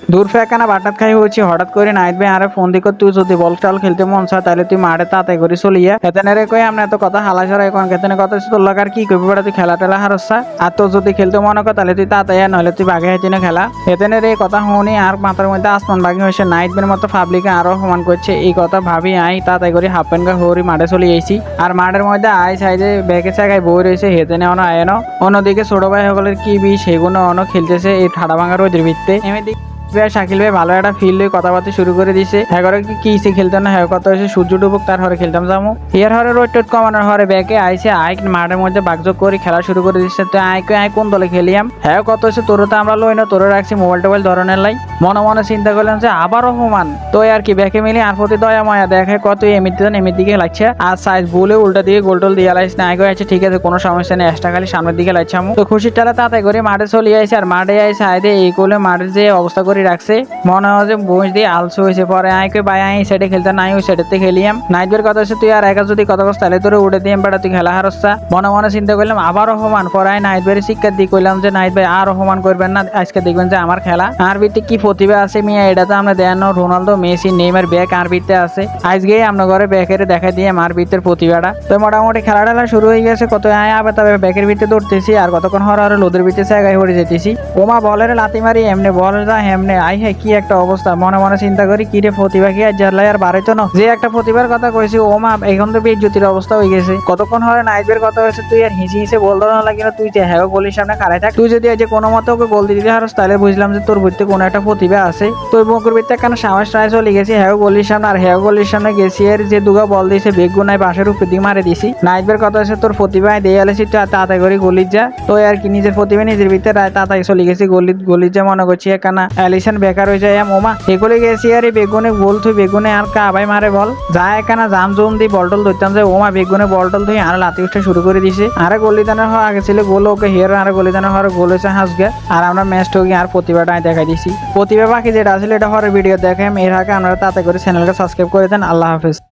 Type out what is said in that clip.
দূর ফেকানা বাটাত খাই হয়েছি হঠাৎ করে নাইট ভাই আরে ফোন দিক তুই যদি বল টল খেলতে মন চায় তাহলে তুই মাঠে তাতে করে চলিয়া হেতেনে কই আমরা এত কথা হালা সরা এখন কেতনে কথা তোর লাগার কি করবি বেটা তুই খেলা টেলা হারসা আর তোর যদি খেলতে মনে কর তাহলে তুই তাতাইয়া নইলে তুই বাঘে হেঁটে খেলা হেতেনে রে কথা শুনি আর মাথার মধ্যে আসমান বাঘি হয়েছে নাইট বের মতো পাবলিকে আরো সমান করছে এই কথা ভাবি আই তাতাই করে হাফ প্যান্ট হরি মাঠে চলে এসেছি আর মাঠের মধ্যে আই সাইডে ব্যাগে চাগায় বই রয়েছে হেতেনে অন আয়নো অন্যদিকে ছোট ভাই সকলের কি বি সেগুলো অন খেলতেছে এই ঠাডা ভাঙা রোদের ভিত্তে এমনি শাকিল ভাই ভালো একটা ফিল্ড কথাবার্তা শুরু করে দিছে হ্যাঁ কি খেলতে না হ্যাঁ কথা হয়েছে সূর্য ডুবুক তার হরে খেলতাম যাবো ইয়ার হরে রোড টোড কমানোর হরে ব্যাকে আইসে আইক মাঠের মধ্যে বাগযোগ করে খেলা শুরু করে দিচ্ছে তো আই কোন দলে খেলিয়াম হ্যাঁ কত হয়েছে তোর তো আমরা লই না তোর রাখছি মোবাইল টোবাইল ধরনের লাই মনে মনে চিন্তা করলাম যে আবারও সমান তো আর কি ব্যাকে মিলি আর প্রতি দয়া ময়া দেখে কত এমির দিকে লাগছে আর সাইজ বলে উল্টা দিকে গোল টোল দিয়ে লাইছে না আগে আছে ঠিক আছে কোনো সমস্যা নেই এক্সট্রা খালি সামনের দিকে লাগছে তো খুশির টালা তাতে করে মাঠে চলে আইছে আর মাঠে আইসে আইদে এই কোলে মাঠের যে অবস্থা করে রাখছে মনে হয় যে বই দিয়ে আলসো হয়েছে পরে আইকে বাই আই সেটে খেলতে নাই ওই সেটেতে খেলিয়াম নাইটবের কথা হচ্ছে তুই আর একা যদি কথা কস তাহলে তোরে উঠে দিয়ে বেটা তুই খেলা হারস্তা মনে মনে চিন্তা করলাম আবারও সমান পরে আই নাইটবের শিক্ষা দিয়ে কইলাম যে নাইট ভাই আর সমান করবেন না আজকে দেখবেন যে আমার খেলা আর ভিত্তি কি প্রতিভা আছে মিয়া এটা তো আমরা দেন রোনালদো মেসি নেইমার ব্যাক আর ভিত্তে আছে আজকে আমরা ঘরে ব্যাকের দেখা দিয়ে আমার ভিত্তের প্রতিভাটা তো মোটামুটি খেলা টেলা শুরু হয়ে গেছে কত আয় আবার তবে ব্যাকের ভিত্তে দৌড়তেছি আর কতক্ষণ হওয়ার আর লোদের ভিত্তে জায়গায় পড়ে যেতেছি ওমা বলের লাতি মারি এমনি বল যা হেমনে আই হ্যাঁ কি একটা অবস্থা মনে মনে চিন্তা করি কি রে প্রতিভা কি আর জারলাই আর বাড়াইতো না যে একটা প্রতিভার কথা কইছি ও মা এখন তো বেজ্জতির অবস্থা হয়ে গেছে কতক্ষণ হয় নাইটবের কথা হয়েছে তুই আর হিসি হিসে বলতো না লাগে না তুই যে হ্যাঁ গলির সামনে খাড়াই থাক তুই যদি আজ কোনো মতো ওকে গোল দিতে হারস তাহলে বুঝলাম যে তোর ভিত্তি কোনো একটা প্রতিভা আছে তোর মুখের ভিত্তি কেন সাহস ট্রাই চলে গেছি হ্যাঁ গলির সামনে আর হ্যাঁ গলির সামনে গেছি আর যে দুগা বল দিয়েছে বেগুন নাই বাঁশের উপর দিয়ে মারে দিছি নাইটবের কথা হচ্ছে তোর প্রতিভায় দিয়ে আলেছি তুই তাড়াতাড়ি করে গলির যা তো আর কি নিজের প্রতিভা নিজের ভিতরে তাড়াতাড়ি চলে গেছি গলির যা মনে করছি কেনা অ্যালিসন বেকার হয়ে যায় ওমা এগুলো গেছি আর এই বেগুনে বল তুই বেগুনে আর কাবাই মারে বল যায় এখানে জাম জুম দিয়ে বলটল ধরতাম যে ওমা বেগুনে বলটল তুই আর লাতি উঠে শুরু করে দিছে আরে গলিদানের হওয়া আগে ছিল গোল ওকে হিয়ার আর গলিদানের হওয়ার গোল হয়েছে হাসগে আর আমরা ম্যাচটা গিয়ে আর প্রতিভাটা দেখাই দিছি প্রতিভা বাকি যেটা আসলে এটা হওয়ার ভিডিও দেখেন এর আগে আমরা তাতে করে চ্যানেলকে সাবস্ক্রাইব করে দেন আল্লাহ হাফেজ।